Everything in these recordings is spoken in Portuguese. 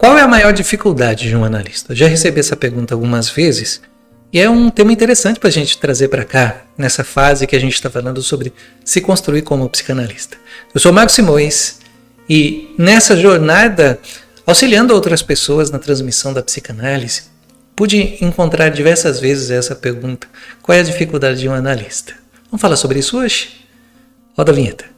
Qual é a maior dificuldade de um analista? Eu já recebi essa pergunta algumas vezes e é um tema interessante para a gente trazer para cá, nessa fase que a gente está falando sobre se construir como psicanalista. Eu sou Marcos Simões e nessa jornada, auxiliando outras pessoas na transmissão da psicanálise, pude encontrar diversas vezes essa pergunta: qual é a dificuldade de um analista? Vamos falar sobre isso hoje? Roda a vinheta.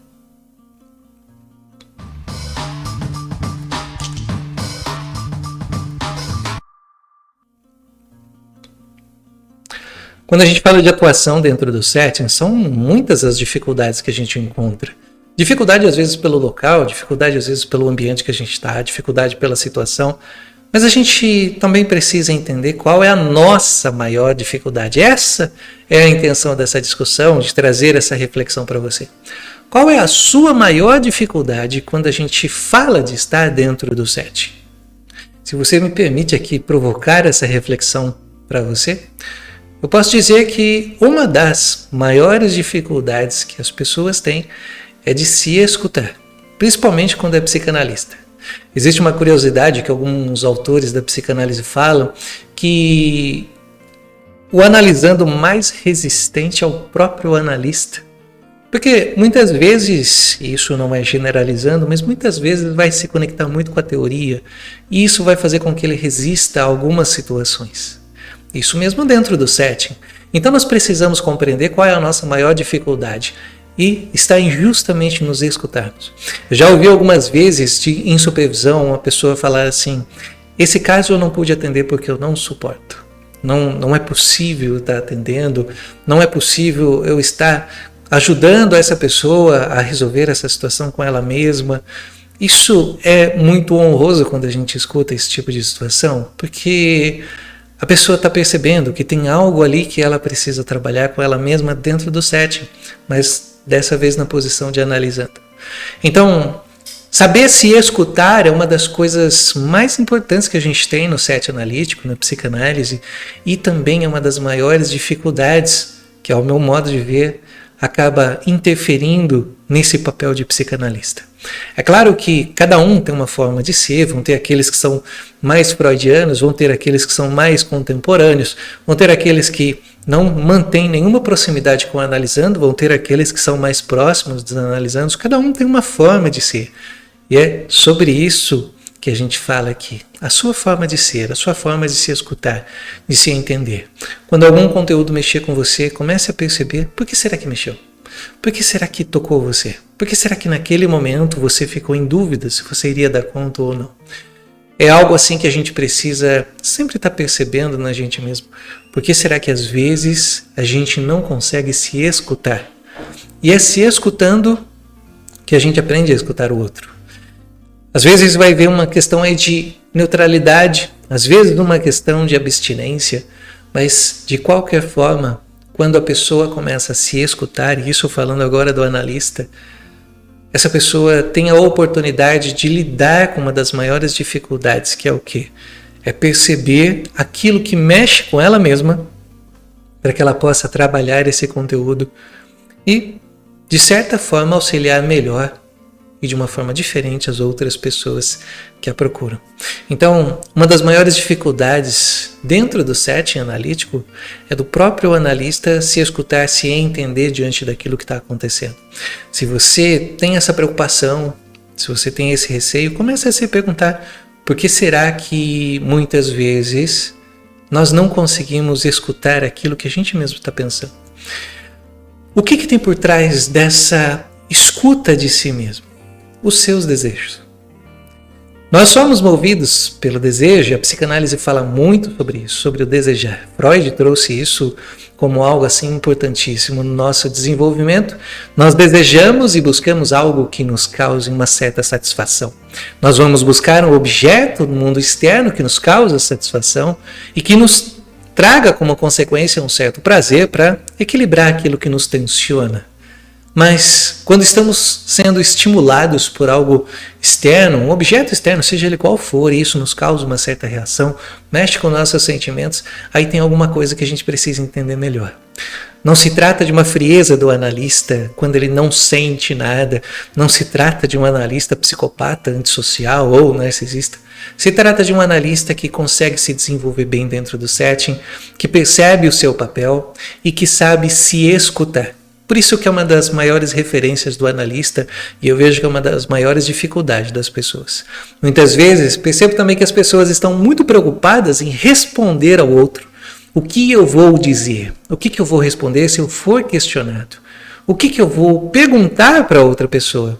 Quando a gente fala de atuação dentro do setting, são muitas as dificuldades que a gente encontra. Dificuldade às vezes pelo local, dificuldade às vezes pelo ambiente que a gente está, dificuldade pela situação. Mas a gente também precisa entender qual é a nossa maior dificuldade. Essa é a intenção dessa discussão, de trazer essa reflexão para você. Qual é a sua maior dificuldade quando a gente fala de estar dentro do setting? Se você me permite aqui provocar essa reflexão para você, eu posso dizer que uma das maiores dificuldades que as pessoas têm é de se escutar, principalmente quando é psicanalista. Existe uma curiosidade que alguns autores da psicanálise falam, que o analisando mais resistente é o próprio analista. Porque muitas vezes, isso não é generalizando, mas muitas vezes vai se conectar muito com a teoria, e isso vai fazer com que ele resista a algumas situações. Isso mesmo dentro do setting. Então nós precisamos compreender qual é a nossa maior dificuldade e está em justamente nos escutarmos. Eu já ouvi algumas vezes em supervisão uma pessoa falar assim: esse caso eu não pude atender porque eu não suporto. Não é possível estar atendendo, não é possível eu estar ajudando essa pessoa a resolver essa situação com ela mesma. Isso é muito honroso quando a gente escuta esse tipo de situação, porque a pessoa está percebendo que tem algo ali que ela precisa trabalhar com ela mesma dentro do setting, mas dessa vez na posição de analisando. Então, saber se escutar é uma das coisas mais importantes que a gente tem no setting analítico, na psicanálise, e também é uma das maiores dificuldades que, ao meu modo de ver, acaba interferindo nesse papel de psicanalista. É claro que cada um tem uma forma de ser, vão ter aqueles que são mais freudianos, vão ter aqueles que são mais contemporâneos, vão ter aqueles que não mantêm nenhuma proximidade com o analisando, vão ter aqueles que são mais próximos dos analisandos. Cada um tem uma forma de ser. E é sobre isso que a gente fala aqui. A sua forma de ser, a sua forma de se escutar, de se entender. Quando algum conteúdo mexer com você, comece a perceber: por que será que mexeu? Por que será que tocou você? Por que será que naquele momento você ficou em dúvida se você iria dar conta ou não? É algo assim que a gente precisa sempre estar percebendo na gente mesmo. Por que será que às vezes a gente não consegue se escutar? E é se escutando que a gente aprende a escutar o outro. Às vezes vai ver uma questão aí de neutralidade, às vezes uma questão de abstinência, mas de qualquer forma, quando a pessoa começa a se escutar, e isso falando agora do analista, essa pessoa tem a oportunidade de lidar com uma das maiores dificuldades, que é o quê? É perceber aquilo que mexe com ela mesma, para que ela possa trabalhar esse conteúdo e, de certa forma, auxiliar melhor e de uma forma diferente as outras pessoas que a procuram. Então, uma das maiores dificuldades dentro do setting analítico é do próprio analista se escutar, se entender diante daquilo que está acontecendo. Se você tem essa preocupação, se você tem esse receio, comece a se perguntar: por que será que muitas vezes nós não conseguimos escutar aquilo que a gente mesmo está pensando? O que tem por trás dessa escuta de si mesmo? Os seus desejos. Nós somos movidos pelo desejo, e a psicanálise fala muito sobre isso, sobre o desejar. Freud trouxe isso como algo assim importantíssimo no nosso desenvolvimento. Nós desejamos e buscamos algo que nos cause uma certa satisfação. Nós vamos buscar um objeto no mundo externo que nos causa satisfação e que nos traga como consequência um certo prazer para equilibrar aquilo que nos tensiona. Mas quando estamos sendo estimulados por algo externo, um objeto externo, seja ele qual for, e isso nos causa uma certa reação, mexe com nossos sentimentos, aí tem alguma coisa que a gente precisa entender melhor. Não se trata de uma frieza do analista quando ele não sente nada. Não se trata de um analista psicopata, antissocial ou narcisista. Se trata de um analista que consegue se desenvolver bem dentro do setting, que percebe o seu papel e que sabe se escutar. Por isso que é uma das maiores referências do analista e eu vejo que é uma das maiores dificuldades das pessoas. Muitas vezes percebo também que as pessoas estão muito preocupadas em responder ao outro. O que eu vou dizer? O que eu vou responder se eu for questionado? O que eu vou perguntar para outra pessoa?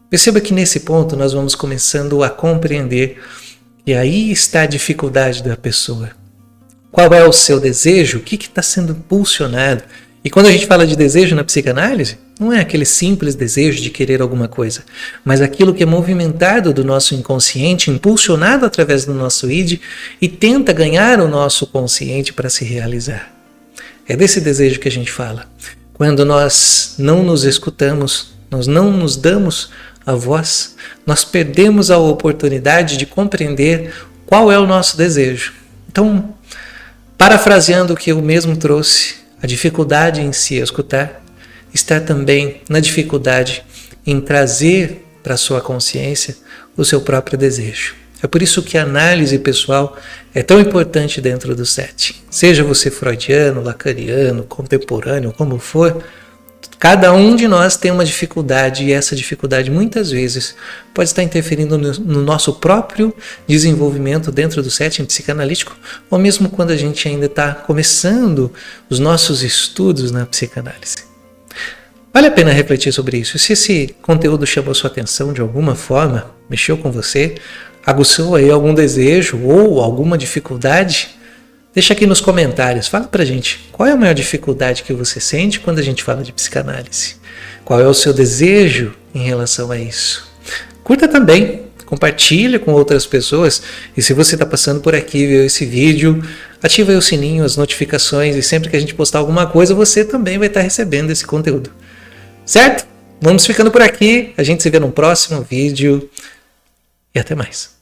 Perceba que nesse ponto nós vamos começando a compreender que aí está a dificuldade da pessoa. Qual é o seu desejo? O que está sendo impulsionado? E quando a gente fala de desejo na psicanálise, não é aquele simples desejo de querer alguma coisa, mas aquilo que é movimentado do nosso inconsciente, impulsionado através do nosso id e tenta ganhar o nosso consciente para se realizar. É desse desejo que a gente fala. Quando nós não nos escutamos, nós não nos damos a voz, nós perdemos a oportunidade de compreender qual é o nosso desejo. Então, parafraseando o que eu mesmo trouxe, a dificuldade em se escutar está também na dificuldade em trazer para a sua consciência o seu próprio desejo. É por isso que a análise pessoal é tão importante dentro do setting. Seja você freudiano, lacaniano, contemporâneo, como for, cada um de nós tem uma dificuldade e essa dificuldade muitas vezes pode estar interferindo no nosso próprio desenvolvimento dentro do setting psicanalítico ou mesmo quando a gente ainda está começando os nossos estudos na psicanálise. Vale a pena refletir sobre isso. Se esse conteúdo chamou sua atenção de alguma forma, mexeu com você, aguçou aí algum desejo ou alguma dificuldade, deixa aqui nos comentários, fala pra gente qual é a maior dificuldade que você sente quando a gente fala de psicanálise. Qual é o seu desejo em relação a isso? Curta também, compartilha com outras pessoas e se você está passando por aqui e viu esse vídeo, ativa aí o sininho, as notificações e sempre que a gente postar alguma coisa você também vai estar recebendo esse conteúdo. Certo? Vamos ficando por aqui, a gente se vê no próximo vídeo e até mais.